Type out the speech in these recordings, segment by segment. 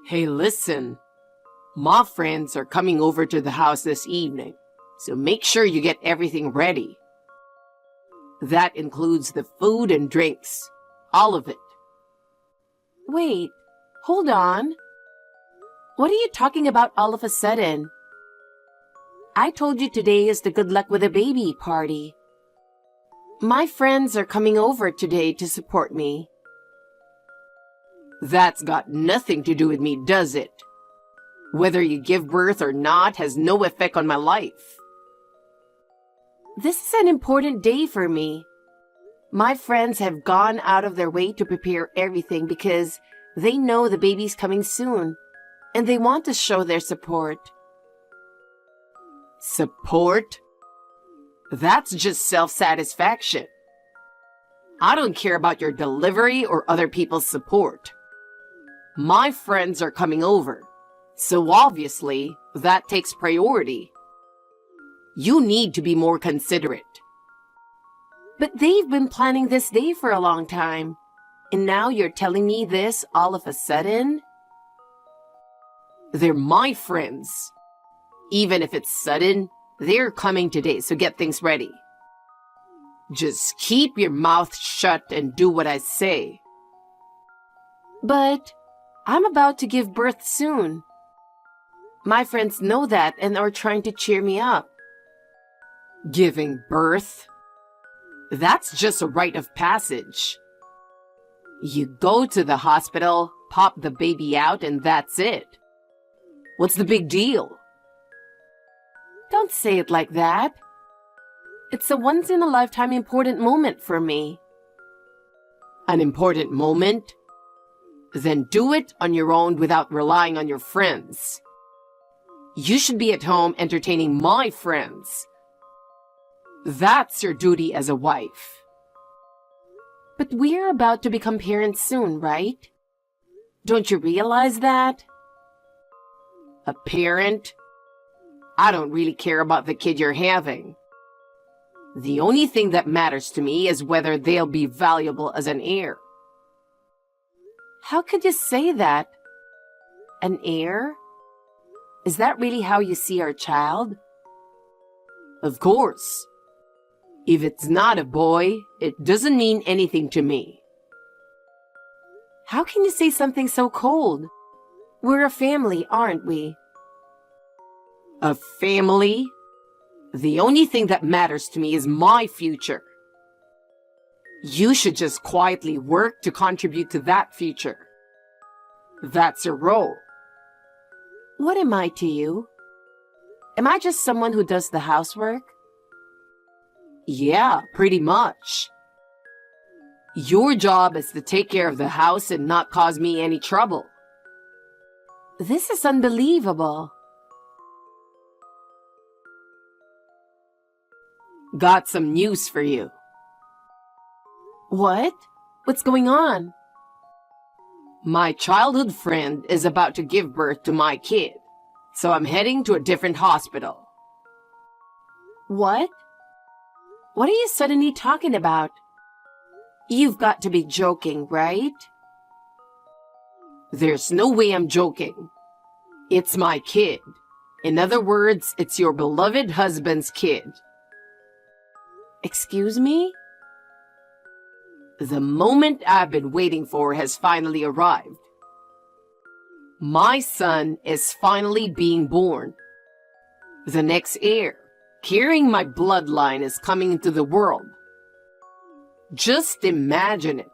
Hey, listen. My friends are coming over to the house this evening, so make sure you get everything ready. That includes the food and drinks. All of it. Wait, hold on. What are you talking about all of a sudden? I told you today is the good luck with a baby party. My friends are coming over today to support me. That's got nothing to do with me, does it? Whether you give birth or not has no effect on my life. This is an important day for me. My friends have gone out of their way to prepare everything because they know the baby's coming soon, and they want to show their support. Support? That's just self-satisfaction. I don't care about your delivery or other people's support. My friends are coming over, so obviously that takes priority. You need to be more considerate. But they've been planning this day for a long time, and now you're telling me this all of a sudden? They're my friends. Even if it's sudden, they're coming today, so get things ready. Just keep your mouth shut and do what I say. But I'm about to give birth soon. My friends know that and are trying to cheer me up. Giving birth? That's just a rite of passage. You go to the hospital, pop the baby out, and that's it. What's the big deal? Don't say it like that. It's a once-in-a-lifetime important moment for me. An important moment? Then do it on your own without relying on your friends. You should be at home entertaining my friends. That's your duty as a wife. But we're about to become parents soon, right? Don't you realize that? A parent? I don't really care about the kid you're having. The only thing that matters to me is whether they'll be valuable as an heir. How could you say that? An heir? Is that really how you see our child? Of course. If it's not a boy, it doesn't mean anything to me. How can you say something so cold? We're a family, aren't we? A family? The only thing that matters to me is my future. You should just quietly work to contribute to that future. That's your role. What am I to you? Am I just someone who does the housework? Yeah, pretty much. Your job is to take care of the house and not cause me any trouble. This is unbelievable. Got some news for you. What? What's going on? My childhood friend is about to give birth to my kid, so I'm heading to a different hospital. What? What are you suddenly talking about? You've got to be joking, right? There's no way I'm joking. It's my kid. In other words, it's your beloved husband's kid. Excuse me? The moment I've been waiting for has finally arrived. My son is finally being born. The next heir, carrying my bloodline, is coming into the world. Just imagine it.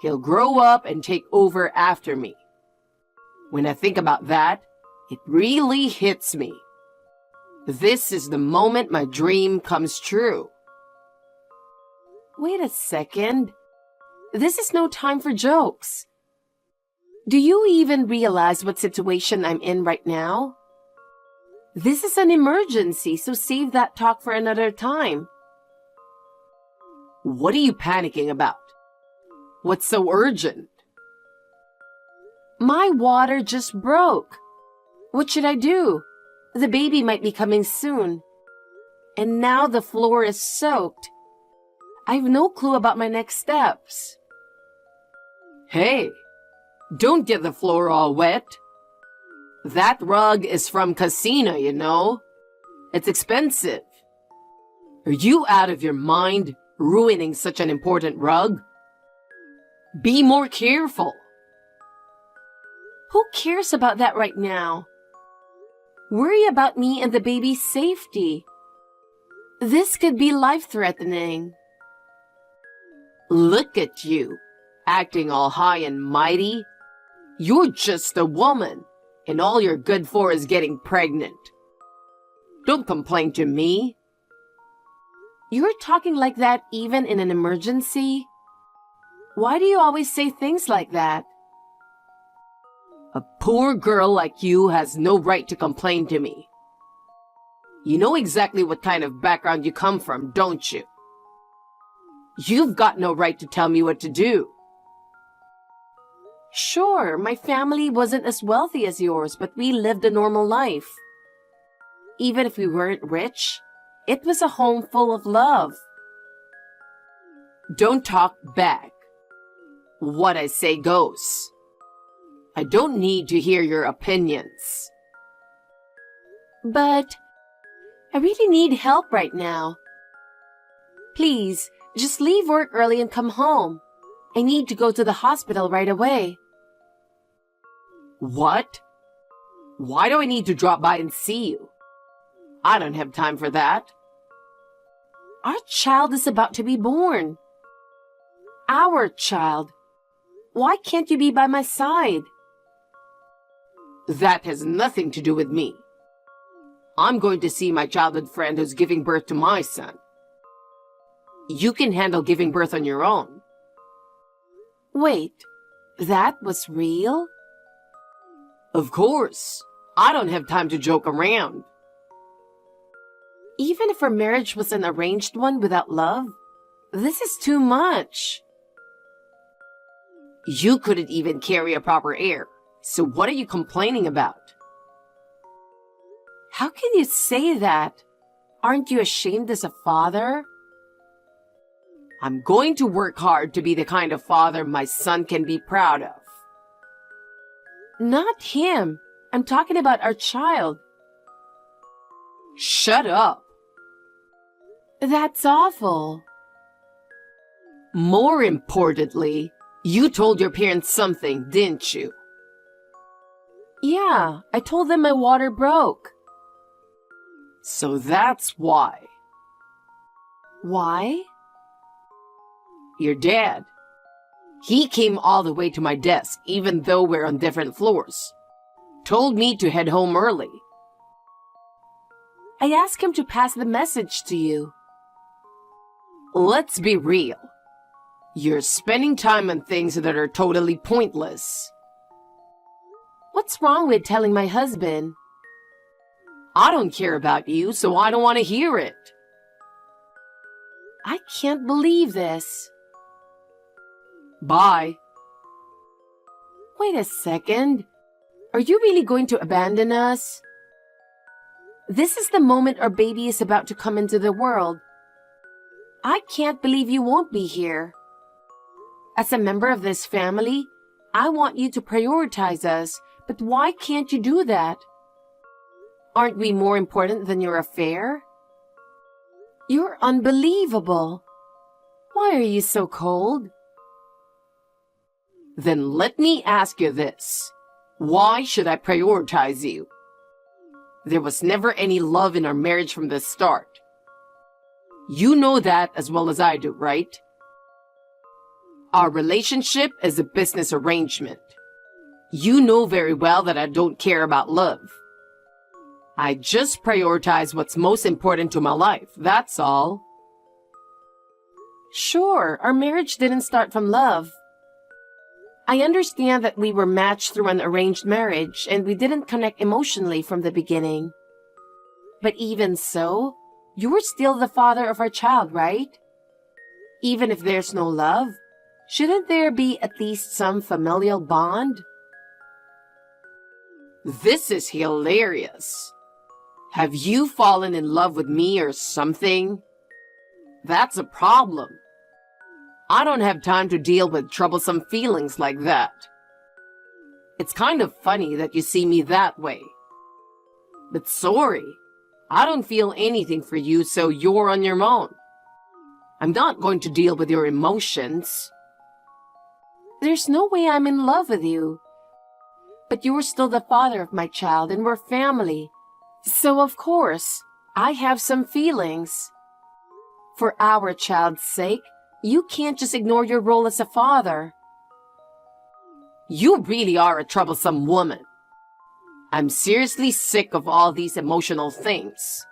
He'll grow up and take over after me. When I think about that, it really hits me. This is the moment my dream comes true. Wait a second. This is no time for jokes. Do you even realize what situation I'm in right now? This is an emergency, so save that talk for another time. What are you panicking about? What's so urgent? My water just broke. What should I do? The baby might be coming soon. And now the floor is soaked. I have no clue about my next steps. Hey, don't get the floor all wet. That rug is from Casino, you know. It's expensive. Are you out of your mind ruining such an important rug? Be more careful. Who cares about that right now? Worry about me and the baby's safety. This could be life-threatening. Look at you, acting all high and mighty. You're just a woman, and all you're good for is getting pregnant. Don't complain to me. You're talking like that even in an emergency? Why do you always say things like that? A poor girl like you has no right to complain to me. You know exactly what kind of background you come from, don't you? You've got no right to tell me what to do. Sure, my family wasn't as wealthy as yours, but we lived a normal life. Even if we weren't rich, it was a home full of love. Don't talk back. What I say goes. I don't need to hear your opinions. But I really need help right now. Please, just leave work early and come home. I need to go to the hospital right away. What? Why do I need to drop by and see you? I don't have time for that. Our child is about to be born. Our child. Why can't you be by my side? That has nothing to do with me. I'm going to see my childhood friend who's giving birth to my son. You can handle giving birth on your own. Wait, that was real? Of course. I don't have time to joke around. Even if our marriage was an arranged one without love, this is too much. You couldn't even carry a proper heir. So what are you complaining about? How can you say that? Aren't you ashamed as a father? I'm going to work hard to be the kind of father my son can be proud of. Not him. I'm talking about our child. Shut up. That's awful. More importantly, you told your parents something, didn't you? Yeah, I told them my water broke. So that's why. Why? Your dad. He came all the way to my desk, even though we're on different floors. Told me to head home early. I asked him to pass the message to you. Let's be real. You're spending time on things that are totally pointless. What's wrong with telling my husband? I don't care about you, so I don't want to hear it. I can't believe this. Bye. Wait a second. Are you really going to abandon us? This is the moment our baby is about to come into the world. I can't believe you won't be here. As a member of this family, I want you to prioritize us, but why can't you do that? Aren't we more important than your affair? You're unbelievable. Why are you so cold? Then let me ask you this. Why should I prioritize you? There was never any love in our marriage from the start. You know that as well as I do, right? Our relationship is a business arrangement. You know very well that I don't care about love. I just prioritize what's most important to my life, that's all. Sure, our marriage didn't start from love. I understand that we were matched through an arranged marriage and we didn't connect emotionally from the beginning. But even so, you're still the father of our child, right? Even if there's no love, shouldn't there be at least some familial bond? This is hilarious. Have you fallen in love with me or something? That's a problem. I don't have time to deal with troublesome feelings like that. It's kind of funny that you see me that way. But sorry, I don't feel anything for you, so you're on your own. I'm not going to deal with your emotions. There's no way I'm in love with you. But you're still the father of my child and we're family. So of course, I have some feelings. For our child's sake, you can't just ignore your role as a father. You really are a troublesome woman. I'm seriously sick of all these emotional things.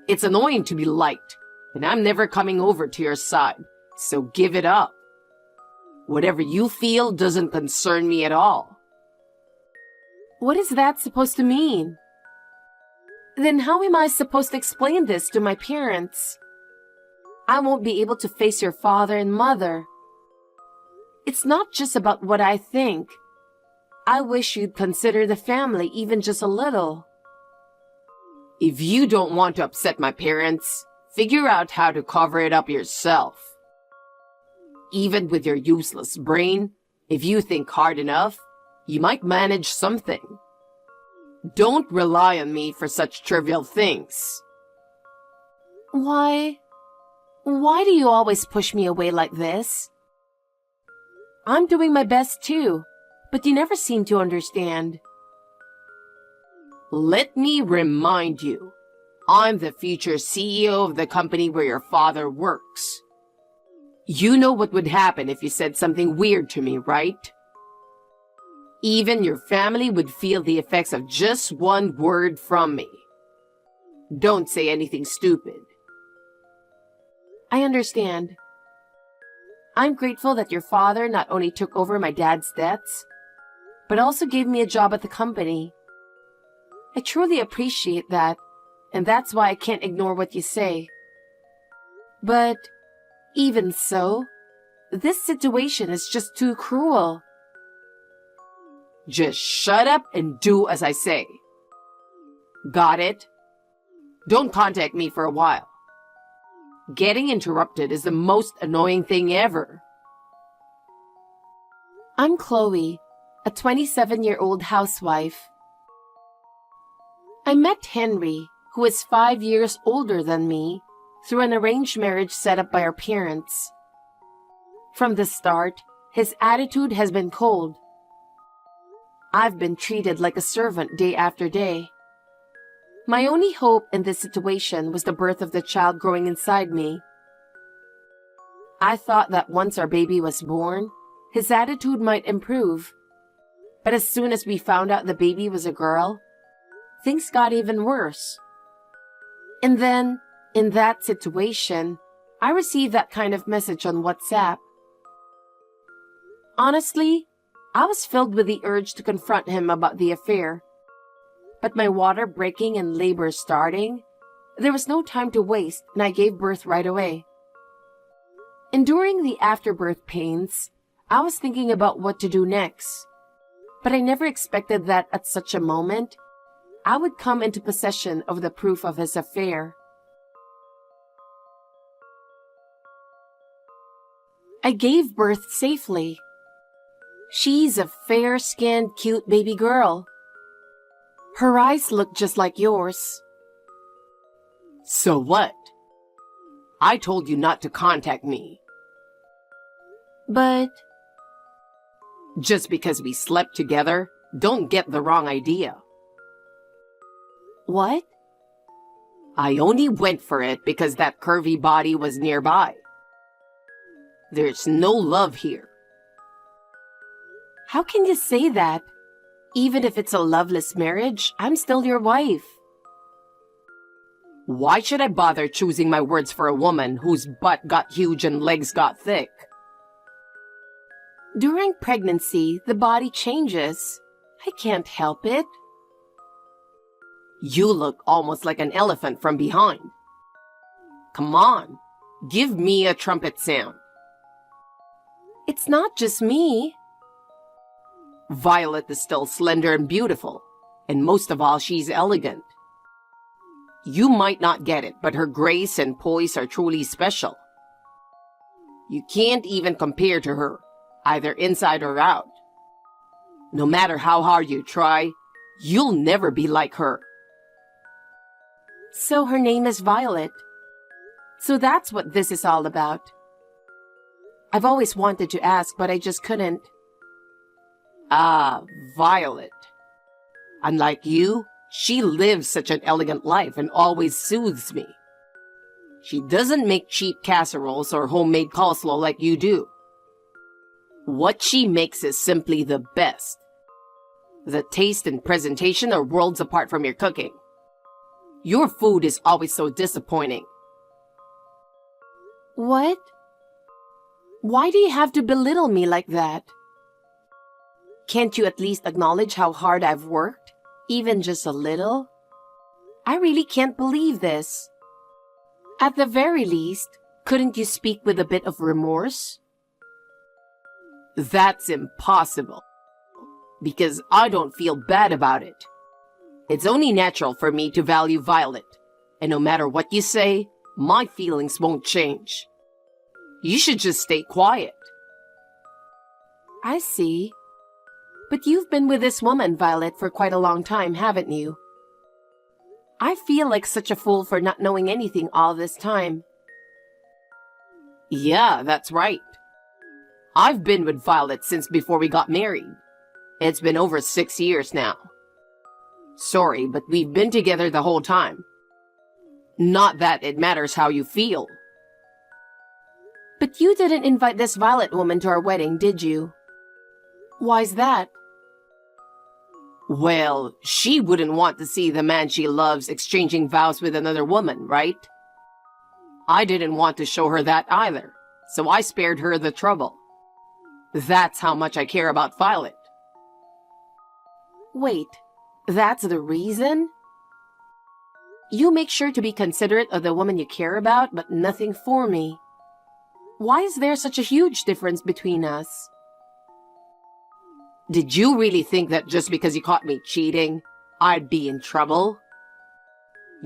It's annoying to be liked, and I'm never coming over to your side, so give it up. Whatever you feel doesn't concern me at all. What is that supposed to mean? Then how am I supposed to explain this to my parents? I won't be able to face your father and mother. It's not just about what I think. I wish you'd consider the family even just a little. If you don't want to upset my parents, figure out how to cover it up yourself. Even with your useless brain, if you think hard enough, you might manage something. Don't rely on me for such trivial things. Why do you always push me away like this? I'm doing my best too, but you never seem to understand. Let me remind you, I'm the future CEO of the company where your father works. You know what would happen if you said something weird to me, right? Even your family would feel the effects of just one word from me. Don't say anything stupid. I understand. I'm grateful that your father not only took over my dad's debts, but also gave me a job at the company. I truly appreciate that, and that's why I can't ignore what you say. But even so, this situation is just too cruel. Just shut up and do as I say. Got it? Don't contact me for a while. Getting interrupted is the most annoying thing ever. I'm Chloe, a 27-year-old housewife. I met Henry, who is 5 years older than me, through an arranged marriage set up by our parents. From the start, his attitude has been cold. I've been treated like a servant day after day. My only hope in this situation was the birth of the child growing inside me. I thought that once our baby was born, his attitude might improve. But as soon as we found out the baby was a girl, things got even worse. And then, in that situation, I received that kind of message on WhatsApp. Honestly, I was filled with the urge to confront him about the affair. But my water breaking and labor starting, there was no time to waste and I gave birth right away. Enduring the afterbirth pains, I was thinking about what to do next. But I never expected that at such a moment, I would come into possession of the proof of his affair. I gave birth safely. She's a fair-skinned, cute baby girl. Her eyes look just like yours. So what? I told you not to contact me. But just because we slept together, don't get the wrong idea. What? I only went for it because that curvy body was nearby. There's no love here. How can you say that? Even if it's a loveless marriage, I'm still your wife. Why should I bother choosing my words for a woman whose butt got huge and legs got thick? During pregnancy, the body changes. I can't help it. You look almost like an elephant from behind. Come on, give me a trumpet sound. It's not just me. Violet is still slender and beautiful, and most of all, she's elegant. You might not get it, but her grace and poise are truly special. You can't even compare to her, either inside or out. No matter how hard you try, you'll never be like her. So her name is Violet. So that's what this is all about. I've always wanted to ask, but I just couldn't. Ah, Violet. Unlike you, she lives such an elegant life and always soothes me. She doesn't make cheap casseroles or homemade coleslaw like you do. What she makes is simply the best. The taste and presentation are worlds apart from your cooking. Your food is always so disappointing. What? Why do you have to belittle me like that? Can't you at least acknowledge how hard I've worked? Even just a little? I really can't believe this. At the very least, couldn't you speak with a bit of remorse? That's impossible. Because I don't feel bad about it. It's only natural for me to value Violet. And no matter what you say, my feelings won't change. You should just stay quiet. I see. But you've been with this woman, Violet, for quite a long time, haven't you? I feel like such a fool for not knowing anything all this time. Yeah, that's right. I've been with Violet since before we got married. It's been over 6 years now. Sorry, but we've been together the whole time. Not that it matters how you feel. But you didn't invite this Violet woman to our wedding, did you? Why's that? Well, she wouldn't want to see the man she loves exchanging vows with another woman, right? I didn't want to show her that either, so I spared her the trouble. That's how much I care about Violet. Wait, that's the reason? You make sure to be considerate of the woman you care about, but nothing for me. Why is there such a huge difference between us? Did you really think that just because you caught me cheating, I'd be in trouble?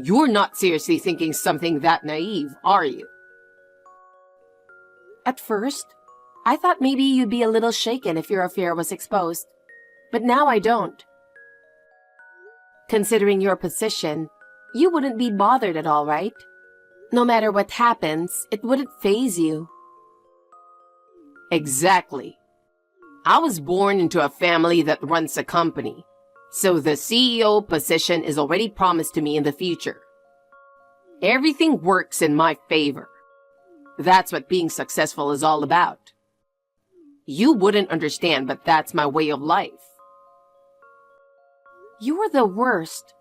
You're not seriously thinking something that naive, are you? At first, I thought maybe you'd be a little shaken if your affair was exposed. But now I don't. Considering your position, you wouldn't be bothered at all, right? No matter what happens, it wouldn't faze you. Exactly. I was born into a family that runs a company, so the CEO position is already promised to me in the future. Everything works in my favor. That's what being successful is all about. You wouldn't understand, but that's my way of life. You're the worst.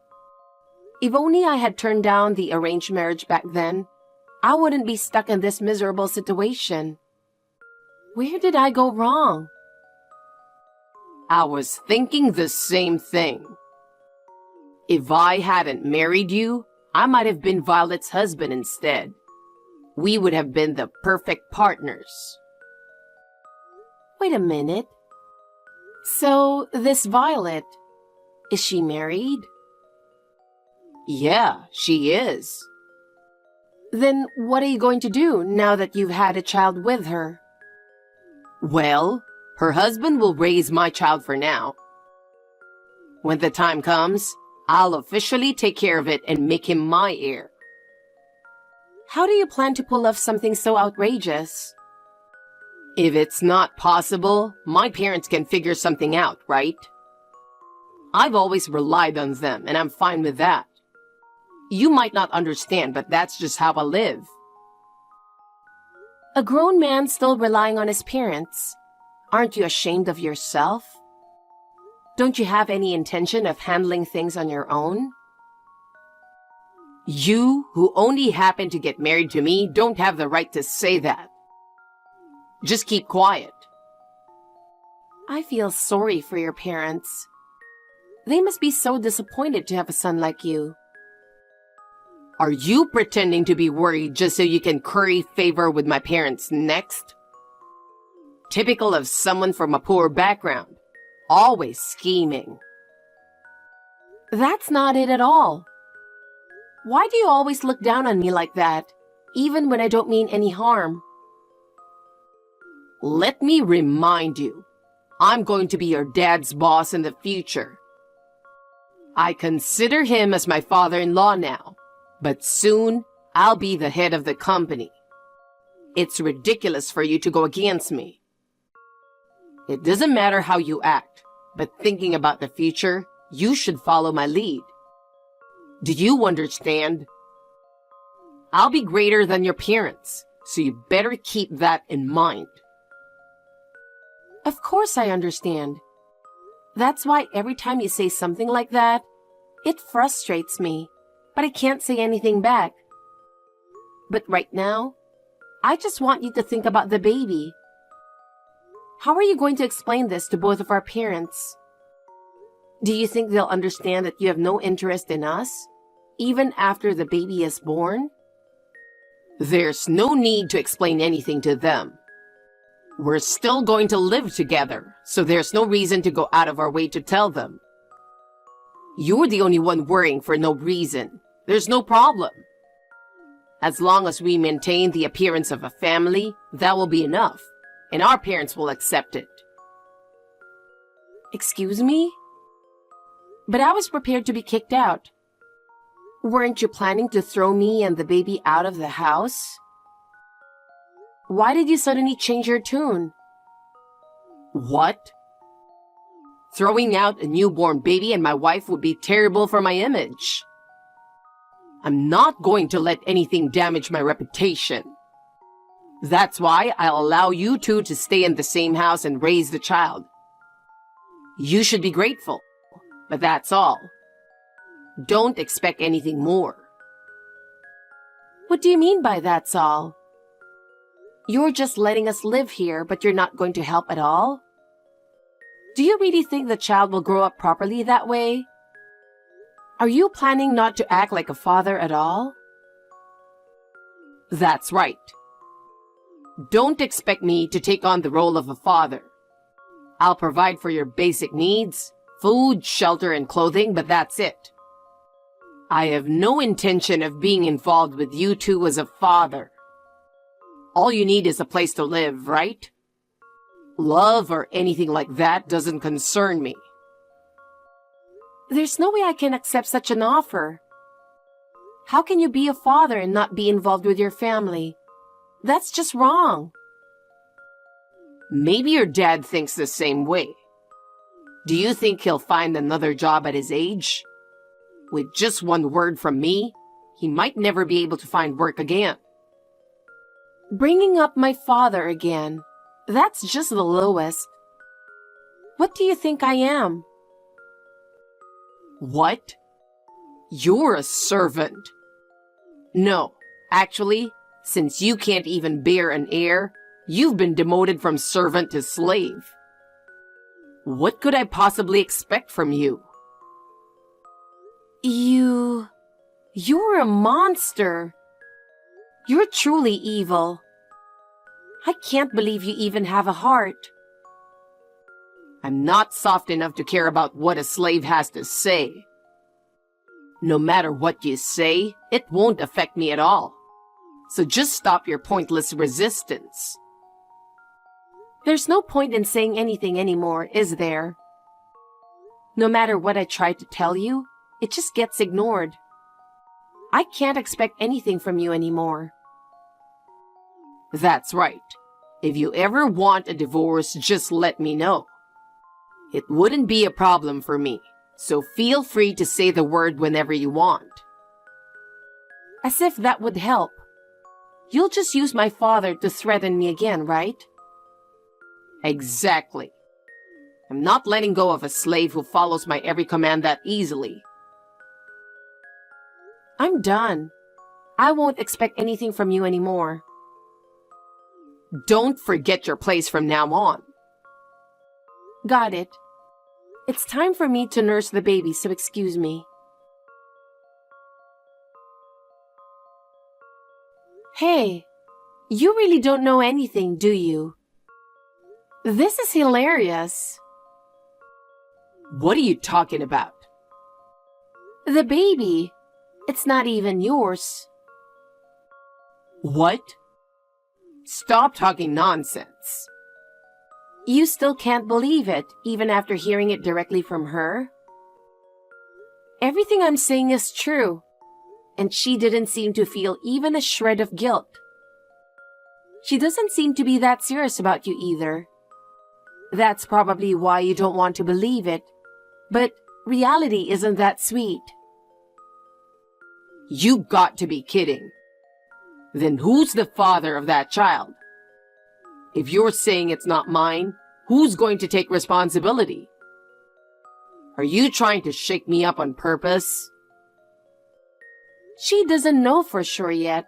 If only I had turned down the arranged marriage back then, I wouldn't be stuck in this miserable situation. Where did I go wrong? I was thinking the same thing. If I hadn't married you, I might have been Violet's husband instead. We would have been the perfect partners. Wait a minute. So, this Violet, is she married? Yeah, she is. Then what are you going to do now that you've had a child with her? Well, her husband will raise my child for now. When the time comes, I'll officially take care of it and make him my heir. How do you plan to pull off something so outrageous? If it's not possible, my parents can figure something out, right? I've always relied on them, and I'm fine with that. You might not understand, but that's just how I live. A grown man still relying on his parents. Aren't you ashamed of yourself? Don't you have any intention of handling things on your own? You, who only happen to get married to me, don't have the right to say that. Just keep quiet. I feel sorry for your parents. They must be so disappointed to have a son like you. Are you pretending to be worried just so you can curry favor with my parents next? Typical of someone from a poor background. Always scheming. That's not it at all. Why do you always look down on me like that, even when I don't mean any harm? Let me remind you, I'm going to be your dad's boss in the future. I consider him as my father-in-law now, but soon I'll be the head of the company. It's ridiculous for you to go against me. It doesn't matter how you act, but thinking about the future, you should follow my lead. Do you understand? I'll be greater than your parents, so you better keep that in mind. Of course I understand. That's why every time you say something like that, it frustrates me, but I can't say anything back. But right now, I just want you to think about the baby. How are you going to explain this to both of our parents? Do you think they'll understand that you have no interest in us, even after the baby is born? There's no need to explain anything to them. We're still going to live together, so there's no reason to go out of our way to tell them. You're the only one worrying for no reason. There's no problem. As long as we maintain the appearance of a family, that will be enough, and our parents will accept it. Excuse me? But I was prepared to be kicked out. Weren't you planning to throw me and the baby out of the house? Why did you suddenly change your tune? What? Throwing out a newborn baby and my wife would be terrible for my image. I'm not going to let anything damage my reputation. That's why I'll allow you two to stay in the same house and raise the child. You should be grateful, but that's all. Don't expect anything more. What do you mean by that's all? You're just letting us live here, but you're not going to help at all? Do you really think the child will grow up properly that way? Are you planning not to act like a father at all? That's right. Don't expect me to take on the role of a father. I'll provide for your basic needs, food, shelter, and clothing, but that's it. I have no intention of being involved with you two as a father. All you need is a place to live, right? Love or anything like that doesn't concern me. There's no way I can accept such an offer. How can you be a father and not be involved with your family? That's just wrong. Maybe your dad thinks the same way. Do you think he'll find another job at his age? With just one word from me, he might never be able to find work again. Bringing up my father again. That's just the lowest. What do you think I am? What? You're a servant. No, actually, since you can't even bear an heir, you've been demoted from servant to slave. What could I possibly expect from you? You're a monster. You're truly evil. I can't believe you even have a heart. I'm not soft enough to care about what a slave has to say. No matter what you say, it won't affect me at all. So just stop your pointless resistance. There's no point in saying anything anymore, is there? No matter what I try to tell you, it just gets ignored. I can't expect anything from you anymore. That's right. If you ever want a divorce, just let me know. It wouldn't be a problem for me, so feel free to say the word whenever you want. As if that would help. You'll just use my father to threaten me again, right? Exactly. I'm not letting go of a slave who follows my every command that easily. I'm done. I won't expect anything from you anymore. Don't forget your place from now on. Got it. It's time for me to nurse the baby, so excuse me. Hey, you really don't know anything, do you? This is hilarious. What are you talking about? The baby. It's not even yours. What? Stop talking nonsense. You still can't believe it, even after hearing it directly from her? Everything I'm saying is true, and she didn't seem to feel even a shred of guilt. She doesn't seem to be that serious about you either. That's probably why you don't want to believe it, but reality isn't that sweet. You got to be kidding. Then who's the father of that child? If you're saying it's not mine, who's going to take responsibility? Are you trying to shake me up on purpose? She doesn't know for sure yet,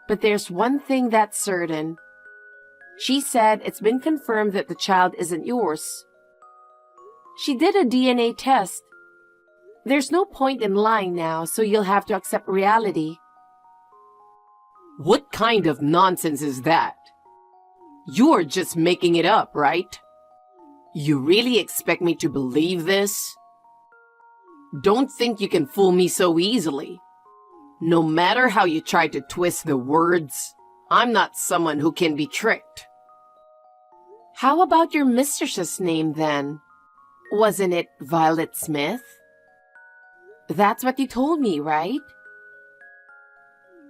but there's one thing that's certain. She said it's been confirmed that the child isn't yours. She did a DNA test. There's no point in lying now, so you'll have to accept reality. What kind of nonsense is that? You're just making it up, right? You really expect me to believe this? Don't think you can fool me so easily. No matter how you try to twist the words, I'm not someone who can be tricked. How about your mistress's name then? Wasn't it Violet Smith? That's what you told me, right?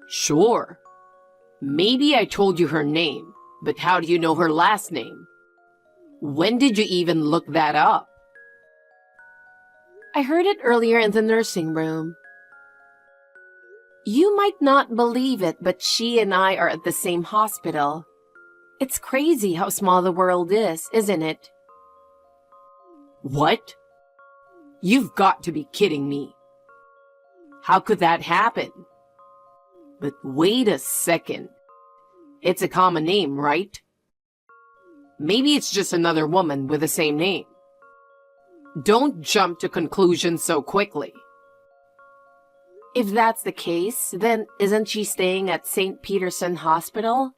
Sure. Maybe I told you her name, but how do you know her last name? When did you even look that up? I heard it earlier in the nursing room. You might not believe it, but she and I are at the same hospital. It's crazy how small the world is, isn't it? What? You've got to be kidding me. How could that happen? But wait a second. It's a common name, right? Maybe it's just another woman with the same name. Don't jump to conclusions so quickly. If that's the case, then isn't she staying at St. Peterson Hospital?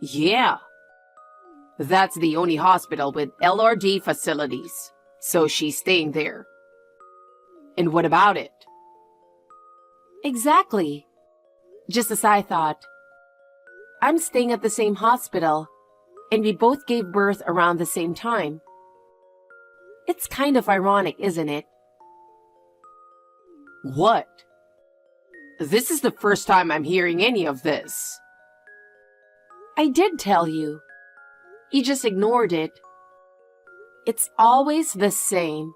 Yeah. That's the only hospital with LRD facilities, so she's staying there. And what about it? Exactly. Just as I thought. I'm staying at the same hospital, and we both gave birth around the same time. It's kind of ironic, isn't it? What? This is the first time I'm hearing any of this. I did tell you. You just ignored it. It's always the same.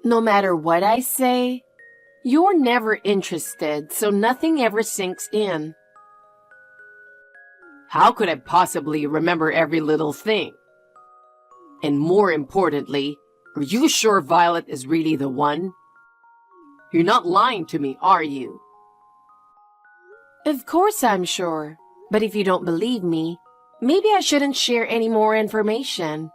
No matter what I say, you're never interested, so nothing ever sinks in. How could I possibly remember every little thing? And more importantly, are you sure Violet is really the one? You're not lying to me, are you? Of course I'm sure. But if you don't believe me, maybe I shouldn't share any more information.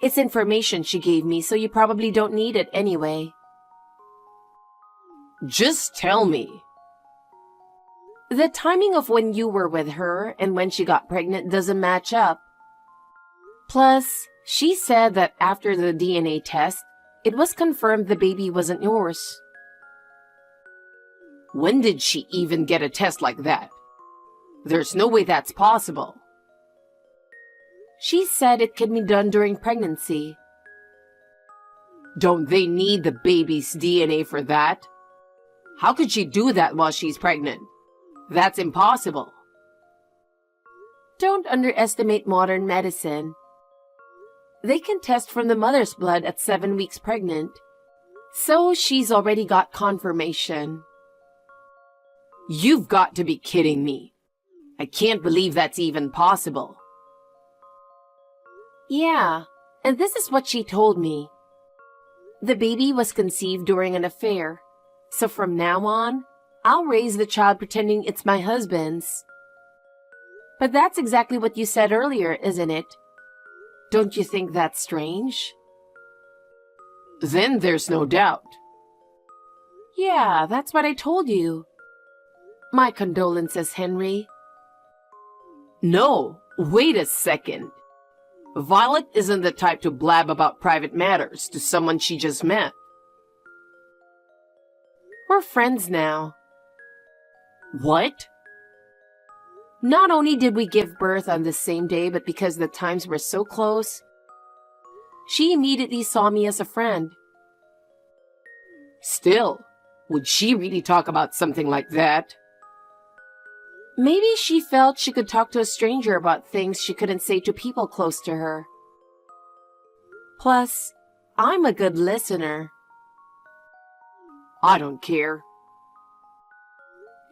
It's information she gave me, so you probably don't need it anyway. Just tell me. The timing of when you were with her and when she got pregnant doesn't match up. Plus, she said that after the DNA test, it was confirmed the baby wasn't yours. When did she even get a test like that? There's no way that's possible. She said it could be done during pregnancy. Don't they need the baby's DNA for that? How could she do that while she's pregnant? That's impossible. Don't underestimate modern medicine. They can test from the mother's blood at 7 weeks pregnant. So she's already got confirmation. You've got to be kidding me. I can't believe that's even possible. Yeah, and this is what she told me. The baby was conceived during an affair, so from now on, I'll raise the child pretending it's my husband's. But that's exactly what you said earlier, isn't it? Don't you think that's strange? Then there's no doubt. Yeah, that's what I told you. My condolences, Henry. No, wait a second. Violet isn't the type to blab about private matters to someone she just met. We're friends now. What? Not only did we give birth on the same day, but because the times were so close, she immediately saw me as a friend. Still, would she really talk about something like that? Maybe she felt she could talk to a stranger about things she couldn't say to people close to her. Plus, I'm a good listener. I don't care.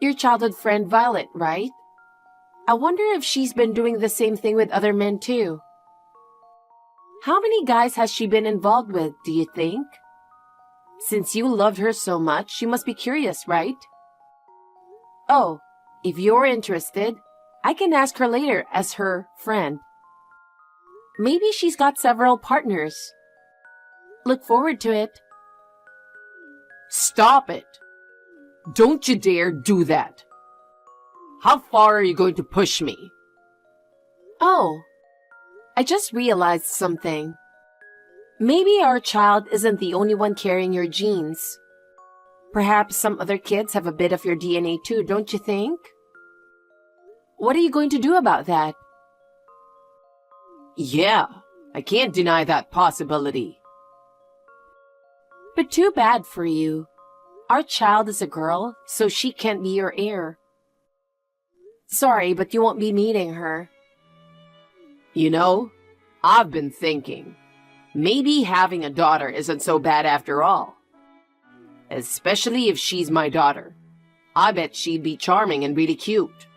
Your childhood friend Violet, right? I wonder if she's been doing the same thing with other men too. How many guys has she been involved with, do you think? Since you loved her so much, you must be curious, right? Oh, if you're interested, I can ask her later as her friend. Maybe she's got several partners. Look forward to it. Stop it! Don't you dare do that! How far are you going to push me? Oh, I just realized something. Maybe our child isn't the only one carrying your genes. Perhaps some other kids have a bit of your DNA too, don't you think? What are you going to do about that? Yeah, I can't deny that possibility. But too bad for you. Our child is a girl, so she can't be your heir. Sorry, but you won't be meeting her. You know, I've been thinking, maybe having a daughter isn't so bad after all. Especially if she's my daughter. I bet she'd be charming and really cute.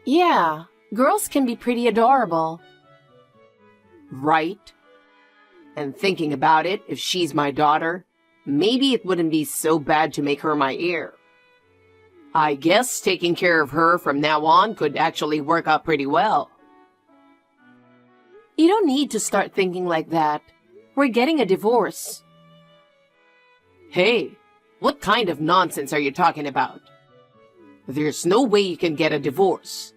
Yeah, girls can be pretty adorable. Right? And thinking about it, if she's my daughter, maybe it wouldn't be so bad to make her my heir. I guess taking care of her from now on could actually work out pretty well. You don't need to start thinking like that. We're getting a divorce. Hey, what kind of nonsense are you talking about? There's no way you can get a divorce.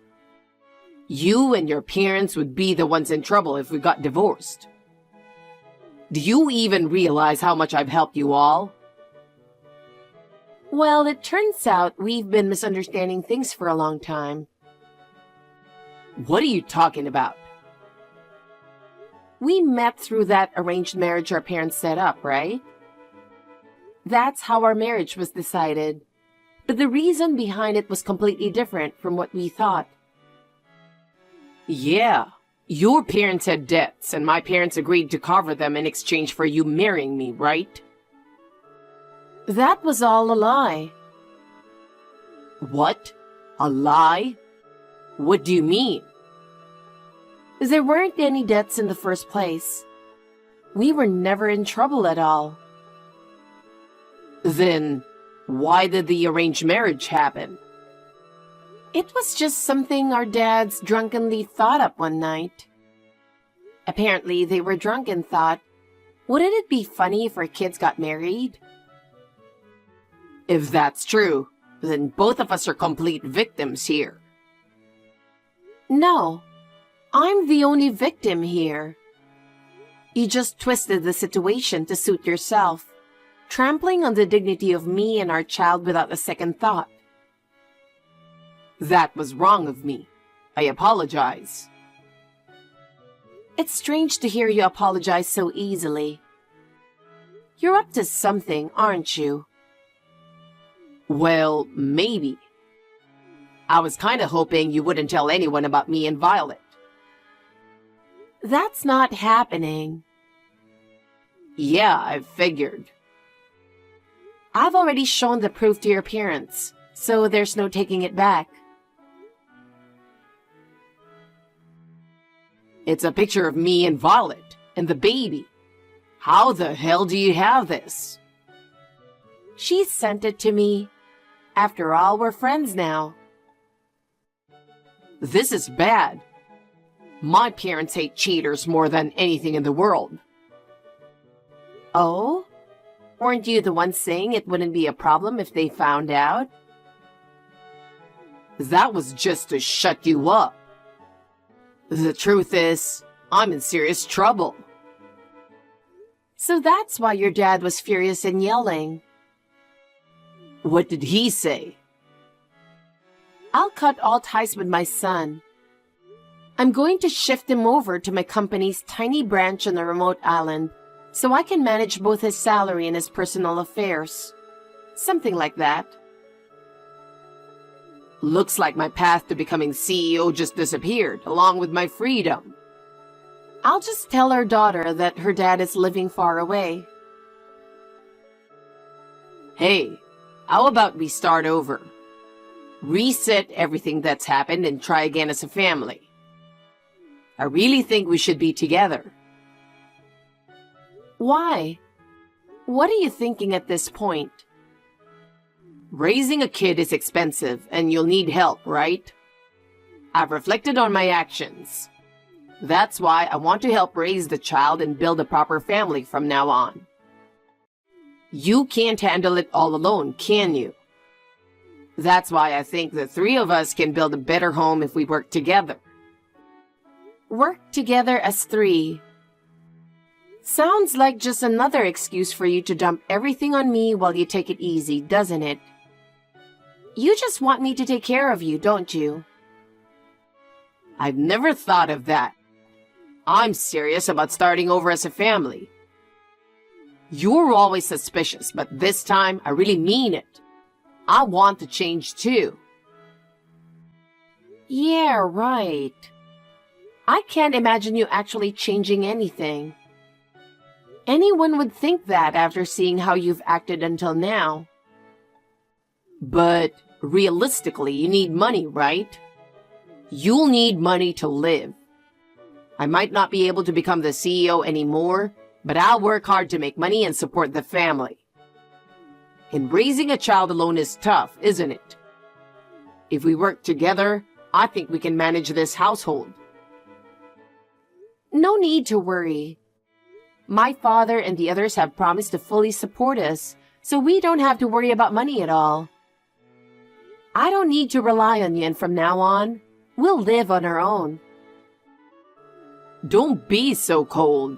You and your parents would be the ones in trouble if we got divorced. Do you even realize how much I've helped you all? Well, it turns out we've been misunderstanding things for a long time. What are you talking about? We met through that arranged marriage our parents set up, right? That's how our marriage was decided. But the reason behind it was completely different from what we thought. Yeah, your parents had debts, and my parents agreed to cover them in exchange for you marrying me, right? That was all a lie. What? A lie? What do you mean? There weren't any debts in the first place. We were never in trouble at all. Then, why did the arranged marriage happen? It was just something our dads drunkenly thought up one night. Apparently, they were drunk and thought, wouldn't it be funny if our kids got married? If that's true, then both of us are complete victims here. No, I'm the only victim here. You just twisted the situation to suit yourself, trampling on the dignity of me and our child without a second thought. That was wrong of me. I apologize. It's strange to hear you apologize so easily. You're up to something, aren't you? Well, maybe. I was kind of hoping you wouldn't tell anyone about me and Violet. That's not happening. Yeah, I figured. I've already shown the proof to your parents, so there's no taking it back. It's a picture of me and Violet and the baby. How the hell do you have this? She sent it to me. After all, we're friends now. This is bad. My parents hate cheaters more than anything in the world. Oh? Weren't you the one saying it wouldn't be a problem if they found out? That was just to shut you up. The truth is, I'm in serious trouble. So that's why your dad was furious and yelling. What did he say? I'll cut all ties with my son. I'm going to shift him over to my company's tiny branch on a remote island so I can manage both his salary and his personal affairs. Something like that. Looks like my path to becoming CEO just disappeared, along with my freedom. I'll just tell our daughter that her dad is living far away. Hey, how about we start over? Reset everything that's happened and try again as a family. I really think we should be together. Why? What are you thinking at this point? Raising a kid is expensive and you'll need help, right? I've reflected on my actions. That's why I want to help raise the child and build a proper family from now on. You can't handle it all alone, can you? That's why I think the three of us can build a better home if we work together. Work together as three. Sounds like just another excuse for you to dump everything on me while you take it easy, doesn't it? You just want me to take care of you, don't you? I've never thought of that. I'm serious about starting over as a family. You're always suspicious, but this time I really mean it. I want to change too. Yeah, right. I can't imagine you actually changing anything. Anyone would think that after seeing how you've acted until now. But realistically, you need money, right? You'll need money to live. I might not be able to become the CEO anymore, but I'll work hard to make money and support the family. And raising a child alone is tough, isn't it? If we work together, I think we can manage this household. No need to worry. My father and the others have promised to fully support us, so we don't have to worry about money at all. I don't need to rely on you, and from now on, we'll live on our own. Don't be so cold.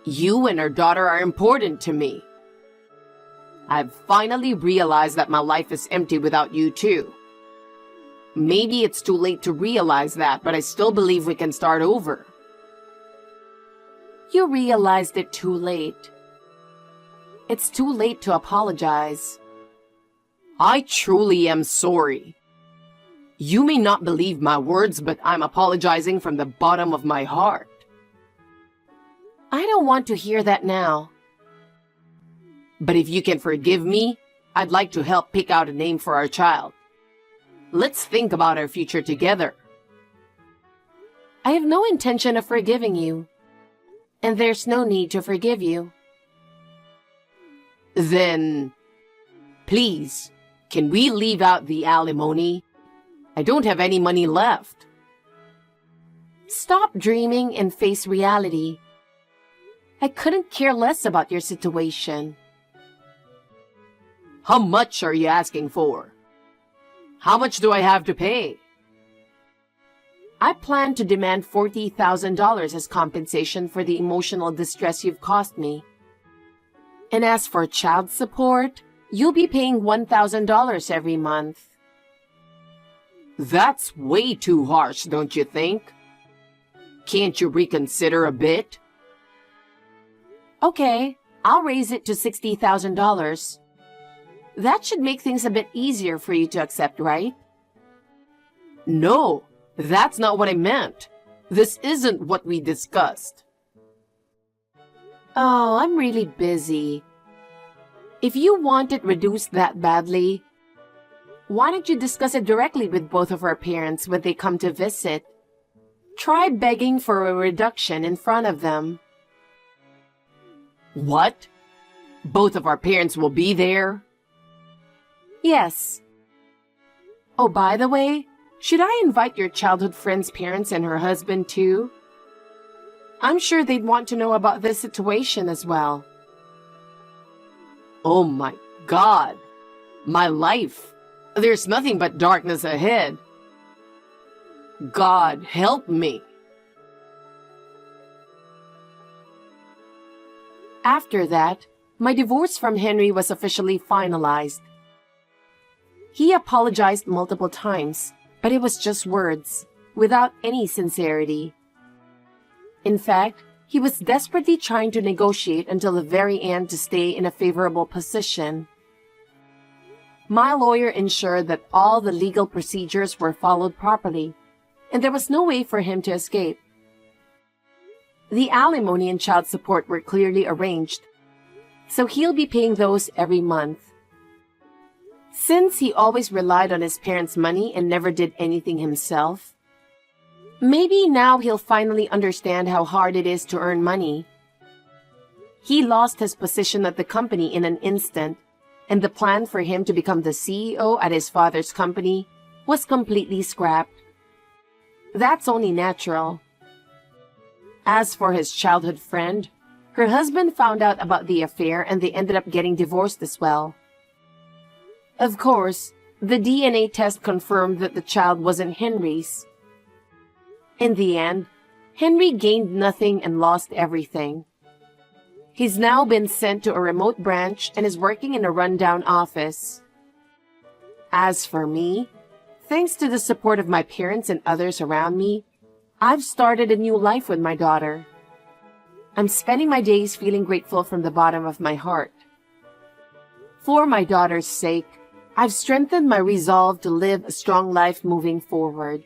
You and our daughter are important to me. I've finally realized that my life is empty without you too. Maybe it's too late to realize that, but I still believe we can start over. You realized it too late. It's too late to apologize. I truly am sorry. You may not believe my words, but I'm apologizing from the bottom of my heart. I don't want to hear that now. But if you can forgive me, I'd like to help pick out a name for our child. Let's think about our future together. I have no intention of forgiving you, and there's no need to forgive you. Then, please, can we leave out the alimony? I don't have any money left. Stop dreaming and face reality. I couldn't care less about your situation. How much are you asking for? How much do I have to pay? I plan to demand $40,000 as compensation for the emotional distress you've caused me. And as for child support, you'll be paying $1,000 every month. That's way too harsh, don't you think? Can't you reconsider a bit? Okay, I'll raise it to $60,000. That should make things a bit easier for you to accept, right? No, that's not what I meant. This isn't what we discussed. Oh, I'm really busy. If you want it reduced that badly, why don't you discuss it directly with both of our parents when they come to visit? Try begging for a reduction in front of them. What? Both of our parents will be there? Yes. Oh, by the way, should I invite your childhood friend's parents and her husband too? I'm sure they'd want to know about this situation as well. Oh my God. My life. There's nothing but darkness ahead. God, help me. After that, my divorce from Henry was officially finalized. He apologized multiple times, but it was just words, without any sincerity. In fact, he was desperately trying to negotiate until the very end to stay in a favorable position. My lawyer ensured that all the legal procedures were followed properly, and there was no way for him to escape. The alimony and child support were clearly arranged, so he'll be paying those every month. Since he always relied on his parents' money and never did anything himself, maybe now he'll finally understand how hard it is to earn money. He lost his position at the company in an instant, and the plan for him to become the CEO at his father's company was completely scrapped. That's only natural. As for his childhood friend, her husband found out about the affair and they ended up getting divorced as well. Of course, the DNA test confirmed that the child wasn't Henry's. In the end, Henry gained nothing and lost everything. He's now been sent to a remote branch and is working in a rundown office. As for me, thanks to the support of my parents and others around me, I've started a new life with my daughter. I'm spending my days feeling grateful from the bottom of my heart. For my daughter's sake, I've strengthened my resolve to live a strong life moving forward.